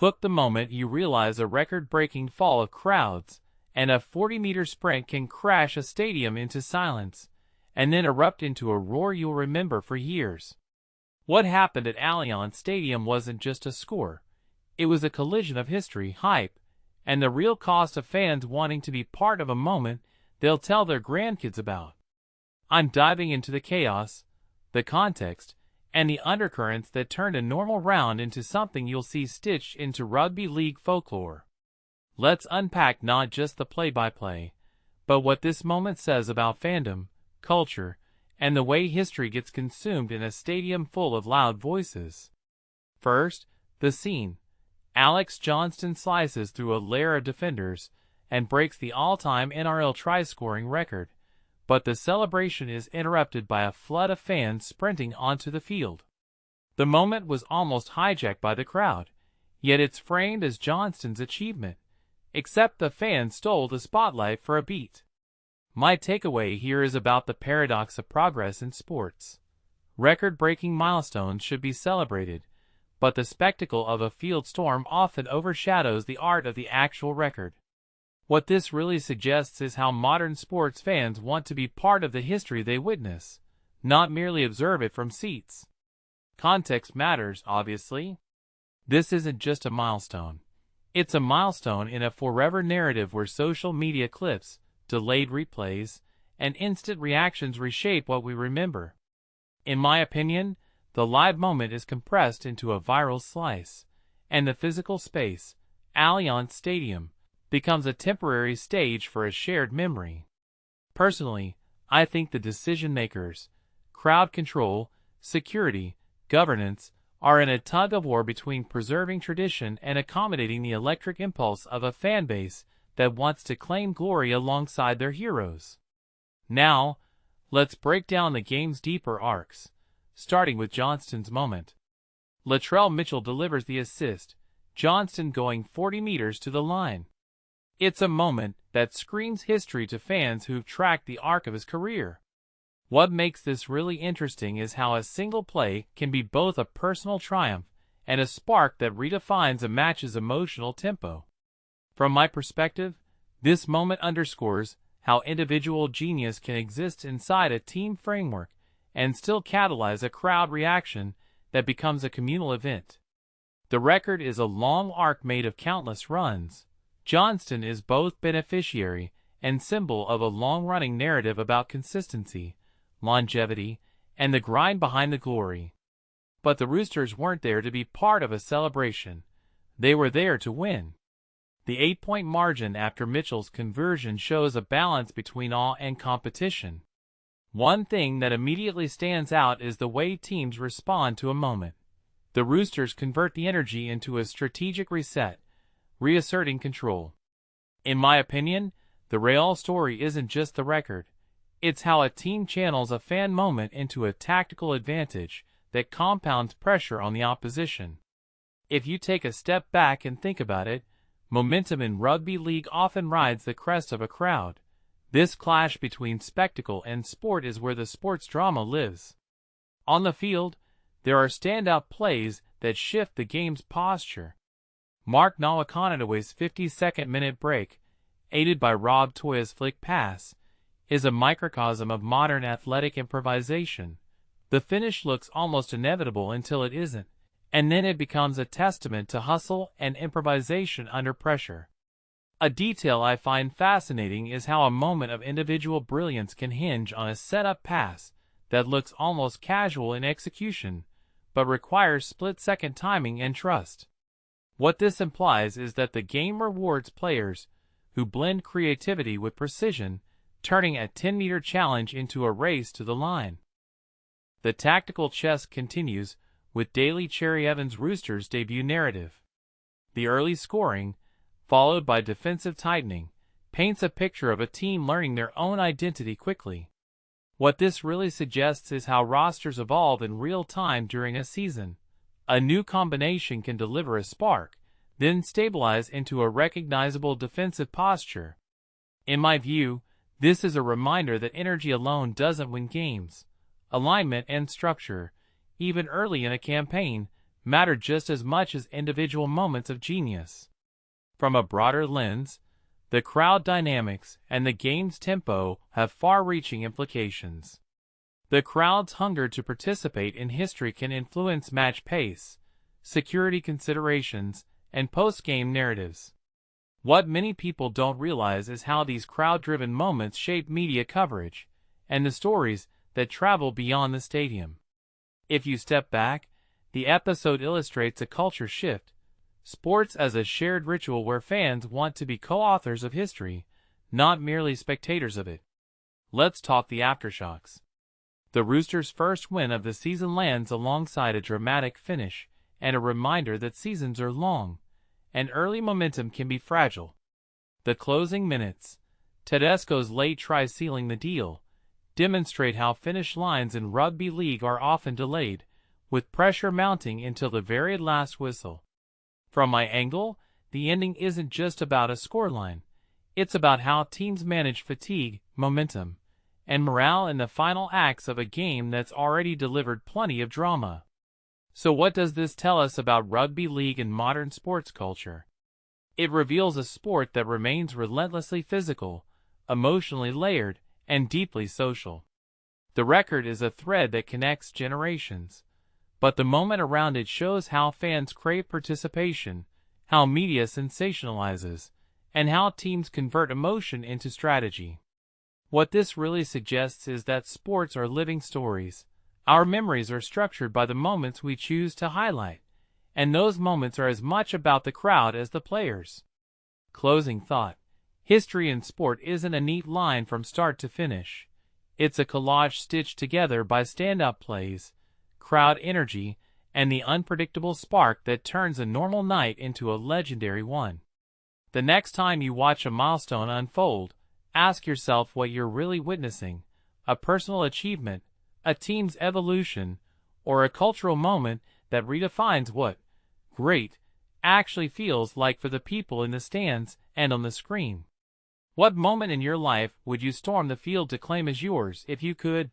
Hooked the moment you realize a record-breaking fall of crowds and a 40-meter sprint can crash a stadium into silence and then erupt into a roar you'll remember for years. What happened at Allianz Stadium wasn't just a score. It was a collision of history, hype, and the real cost of fans wanting to be part of a moment they'll tell their grandkids about. I'm diving into the chaos, the context, and the undercurrents that turned a normal round into something you'll see stitched into rugby league folklore. Let's unpack not just the play-by-play, but what this moment says about fandom, culture, and the way history gets consumed in a stadium full of loud voices. First, the scene. Alex Johnston slices through a layer of defenders and breaks the all-time NRL try-scoring record, but the celebration is interrupted by a flood of fans sprinting onto the field. The moment was almost hijacked by the crowd, yet it's framed as Johnston's achievement, except the fans stole the spotlight for a beat. My takeaway here is about the paradox of progress in sports. Record-breaking milestones should be celebrated, but the spectacle of a field storm often overshadows the art of the actual record. What this really suggests is how modern sports fans want to be part of the history they witness, not merely observe it from seats. Context matters, obviously. This isn't just a milestone. It's a milestone in a forever narrative where social media clips, delayed replays, and instant reactions reshape what we remember. In my opinion, the live moment is compressed into a viral slice, and the physical space, Allianz Stadium, becomes a temporary stage for a shared memory. Personally, I think the decision-makers, crowd control, security, governance, are in a tug-of-war between preserving tradition and accommodating the electric impulse of a fan base that wants to claim glory alongside their heroes. Now, let's break down the game's deeper arcs, starting with Johnston's moment. Latrell Mitchell delivers the assist, Johnston going 40 meters to the line. It's a moment that screams history to fans who've tracked the arc of his career. What makes this really interesting is how a single play can be both a personal triumph and a spark that redefines a match's emotional tempo. From my perspective, this moment underscores how individual genius can exist inside a team framework and still catalyze a crowd reaction that becomes a communal event. The record is a long arc made of countless runs. Johnston is both beneficiary and symbol of a long-running narrative about consistency, longevity, and the grind behind the glory. But the Roosters weren't there to be part of a celebration. They were there to win. The 8-point margin after Mitchell's conversion shows a balance between awe and competition. One thing that immediately stands out is the way teams respond to a moment. The Roosters convert the energy into a strategic reset, reasserting control. In my opinion, the real story isn't just the record. It's how a team channels a fan moment into a tactical advantage that compounds pressure on the opposition. If you take a step back and think about it, momentum in rugby league often rides the crest of a crowd. This clash between spectacle and sport is where the sports drama lives. On the field, there are standout plays that shift the game's posture. Mark Nawaqanitawa's 52nd minute break, aided by Rob Toya's flick pass, is a microcosm of modern athletic improvisation. The finish looks almost inevitable until it isn't, and then it becomes a testament to hustle and improvisation under pressure. A detail I find fascinating is how a moment of individual brilliance can hinge on a set-up pass that looks almost casual in execution, but requires split-second timing and trust. What this implies is that the game rewards players who blend creativity with precision, turning a 10-meter challenge into a race to the line. The tactical chess continues with Daly Cherry Evans' Roosters debut narrative. The early scoring, followed by defensive tightening, paints a picture of a team learning their own identity quickly. What this really suggests is how rosters evolve in real time during a season. A new combination can deliver a spark, then stabilize into a recognizable defensive posture. In my view, this is a reminder that energy alone doesn't win games. Alignment and structure, even early in a campaign, matter just as much as individual moments of genius. From a broader lens, the crowd dynamics and the game's tempo have far-reaching implications. The crowd's hunger to participate in history can influence match pace, security considerations, and post-game narratives. What many people don't realize is how these crowd-driven moments shape media coverage and the stories that travel beyond the stadium. If you step back, the episode illustrates a culture shift. Sports as a shared ritual where fans want to be co-authors of history, not merely spectators of it. Let's talk the aftershocks. The Roosters' first win of the season lands alongside a dramatic finish and a reminder that seasons are long, and early momentum can be fragile. The closing minutes, Tedesco's late try sealing the deal, demonstrate how finish lines in rugby league are often delayed, with pressure mounting until the very last whistle. From my angle, the ending isn't just about a scoreline. It's about how teams manage fatigue, momentum, and morale in the final acts of a game that's already delivered plenty of drama. So what does this tell us about rugby league and modern sports culture? It reveals a sport that remains relentlessly physical, emotionally layered, and deeply social. The record is a thread that connects generations, but the moment around it shows how fans crave participation, how media sensationalizes, and how teams convert emotion into strategy. What this really suggests is that sports are living stories. Our memories are structured by the moments we choose to highlight, and those moments are as much about the crowd as the players. Closing thought. History in sport isn't a neat line from start to finish. It's a collage stitched together by stand-up plays, crowd energy, and the unpredictable spark that turns a normal night into a legendary one. The next time you watch a milestone unfold, ask yourself what you're really witnessing: a personal achievement, a team's evolution, or a cultural moment that redefines what great actually feels like for the people in the stands and on the screen. What moment in your life would you storm the field to claim as yours if you could?